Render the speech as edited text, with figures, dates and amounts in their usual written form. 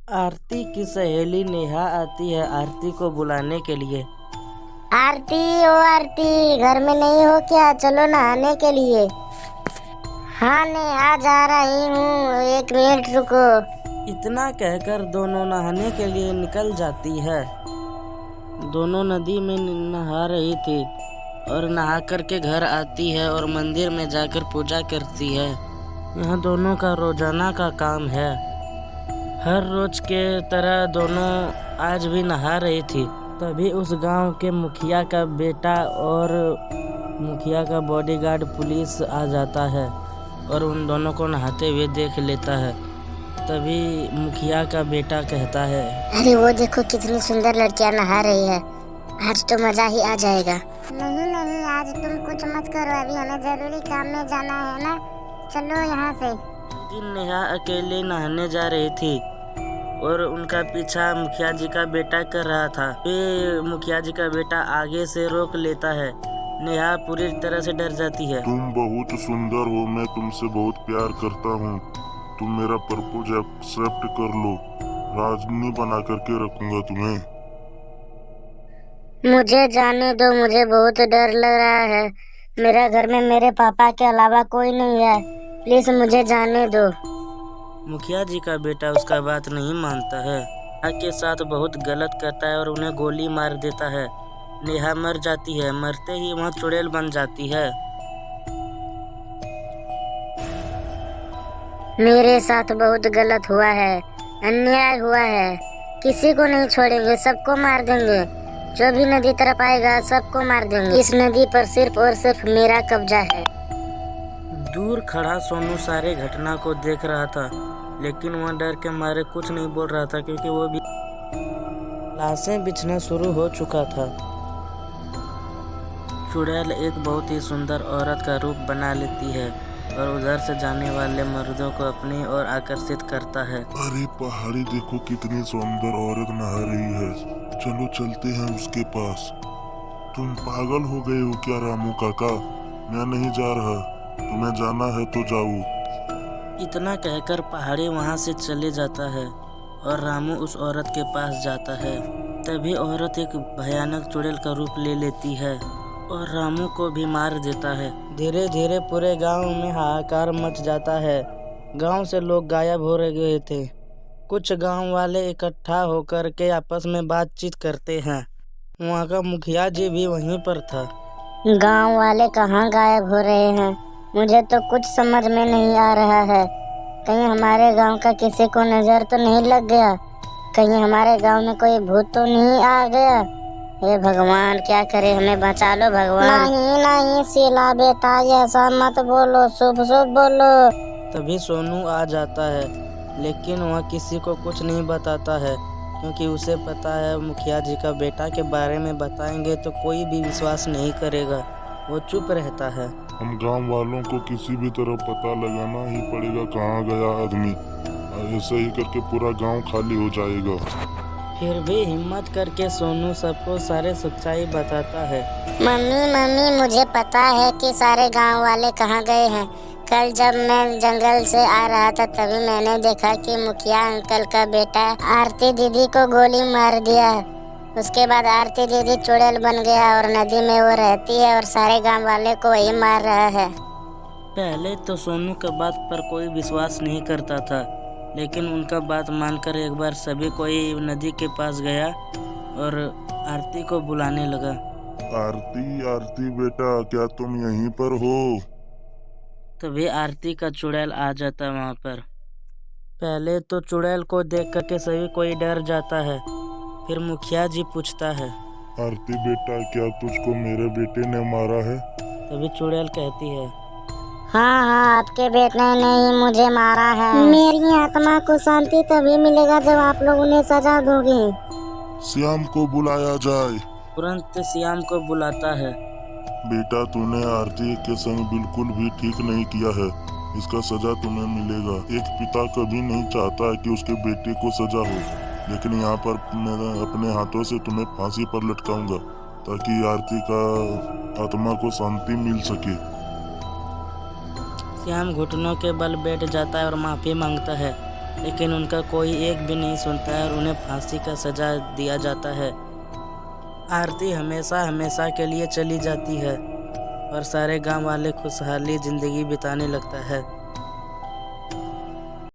आरती की सहेली नेहा आती है आरती को बुलाने के लिए। आरती, ओ आरती, घर में नहीं हो क्या? चलो नहाने के लिए। हाँ नेहा, जा रही हूँ, 1 मिनट रुको। इतना कहकर दोनों नहाने के लिए निकल जाती है। दोनों नदी में नहा रही थी और नहा करके घर आती है और मंदिर में जाकर पूजा करती है। यह दोनों का रोजाना का काम है। हर रोज के तरह दोनों आज भी नहा रही थी। तभी उस गांव के मुखिया का बेटा और मुखिया का बॉडीगार्ड पुलिस आ जाता है और उन दोनों को नहाते हुए देख लेता है। तभी मुखिया का बेटा कहता है, अरे वो देखो कितनी सुंदर लड़कियां नहा रही है, आज तो मजा ही आ जाएगा। नहीं नहीं, आज तुम कुछ मत करो, अभी हमें जरूरी काम में जाना है ना, चलो यहाँ से। दिन नेहा अकेले नहाने जा रही थी और उनका पीछा मुखिया जी का बेटा कर रहा था। फिर मुखिया जी का बेटा आगे से रोक लेता है। नेहा पूरी तरह से डर जाती है। तुम बहुत सुंदर हो, मैं तुमसे बहुत प्यार करता हूँ, तुम मेरा प्रपोज एक्सेप्ट कर लो, राजनी बना करके रखूंगा तुम्हें। मुझे जाने दो, मुझे बहुत डर लग रहा है। मेरा घर में मेरे पापा के अलावा कोई नहीं है, प्लीज मुझे जाने दो। मुखिया जी का बेटा उसका बात नहीं मानता है। नेहा के साथ बहुत गलत करता है और उन्हें गोली मार देता है। नेहा मर जाती है। मरते ही वह चुड़ैल बन जाती है। मेरे साथ बहुत गलत हुआ है, अन्याय हुआ है, किसी को नहीं छोड़ेंगे, सबको मार देंगे। जो भी नदी तरफ आएगा सबको मार देंगे। इस नदी पर सिर्फ और सिर्फ मेरा कब्जा है। दूर खड़ा सोनू सारे घटना को देख रहा था, लेकिन वह डर के मारे कुछ नहीं बोल रहा था, क्योंकि वो भी लाशें बिछना शुरू हो चुका था। चुड़ैल एक बहुत ही सुंदर औरत का रूप बना लेती है और उधर से जाने वाले मर्दों को अपनी ओर आकर्षित करता है। अरे पहाड़ी देखो कितनी सुंदर औरत नहा रही है, चलो चलते हैं उसके पास। तुम पागल हो गए हो क्या रामू काका? मैं नहीं जा रहा, तुम्हें जाना है तो जाओ। इतना कहकर पहाड़ी वहां से चले जाता है और रामू उस औरत के पास जाता है। तभी औरत एक भयानक चुड़ैल का रूप ले लेती है और रामू को भी मार देता है। धीरे धीरे पूरे गांव में हाहाकार मच जाता है। गांव से लोग गायब हो गए थे। कुछ गांव वाले इकट्ठा होकर के आपस में बातचीत करते हैं। वहाँ का मुखिया जी भी वहीं पर था। गांव वाले कहाँ गायब हो रहे हैं? मुझे तो कुछ समझ में नहीं आ रहा है। कहीं हमारे गांव का किसी को नजर तो नहीं लग गया? कहीं हमारे गांव में कोई भूत तो नहीं आ गया? हे भगवान, क्या करे, हमें बचा लो भगवान। नहीं नहीं शीला बेटा, ऐसा मत बोलो, शुभ शुभ बोलो। तभी सोनू आ जाता है, लेकिन वह किसी को कुछ नहीं बताता है, क्योंकि उसे पता है मुखिया जी का बेटा के बारे में बताएंगे तो कोई भी विश्वास नहीं करेगा। वो चुप रहता है। हम गांव वालों को किसी भी तरह पता लगाना ही पड़ेगा कहाँ गया आदमी, ऐसा ही करके पूरा गांव खाली हो जाएगा। फिर भी हिम्मत करके सोनू सबको सारे सच्चाई बताता है। मम्मी मम्मी, मुझे पता है कि सारे गांव वाले कहाँ गए हैं। कल जब मैं जंगल से आ रहा था तभी मैंने देखा कि मुखिया अंकल का बेटा आरती दीदी को गोली मार दिया। उसके बाद आरती दीदी चुड़ैल बन गया और नदी में वो रहती है और सारे गांव वाले को वही मार रहा है। पहले तो सोनू का बात पर कोई विश्वास नहीं करता था, लेकिन उनका बात मानकर एक बार सभी कोई नदी के पास गया और आरती को बुलाने लगा। आरती आरती बेटा, क्या तुम यहीं पर हो? तभी आरती का चुड़ैल आ जाता है वहाँ पर। पहले तो चुड़ैल को देख करके सभी कोई डर जाता है। फिर मुखिया जी पूछता है, आरती बेटा, क्या तुझको मेरे बेटे ने मारा है? तभी चुड़ैल कहती है, हाँ हाँ, आपके बेटे ने ही मुझे मारा है। मेरी आत्मा को शांति तभी मिलेगा जब आप लोग उन्हें सजा दोगे। श्याम को बुलाया जाए। तुरंत श्याम को बुलाता है। बेटा, तूने आरती के संग बिल्कुल भी ठीक नहीं किया है, इसका सजा तुम्हें मिलेगा। एक पिता कभी नहीं चाहता है कि उसके बेटे को सजा हो, लेकिन यहाँ पर मैं अपने हाथों से तुम्हें फांसी पर लटकाऊंगा ताकि आरती का आत्मा को शांति मिल सके। श्याम घुटनों के बल बैठ जाता है और माफी मांगता है। लेकिन उनका कोई एक भी नहीं सुनता है और उन्हें फांसी का सजा दिया जाता है। आरती हमेशा हमेशा के लिए चली जाती है और सारे गांव वाले खुशहाली ज़िंदगी बिताने लगता है।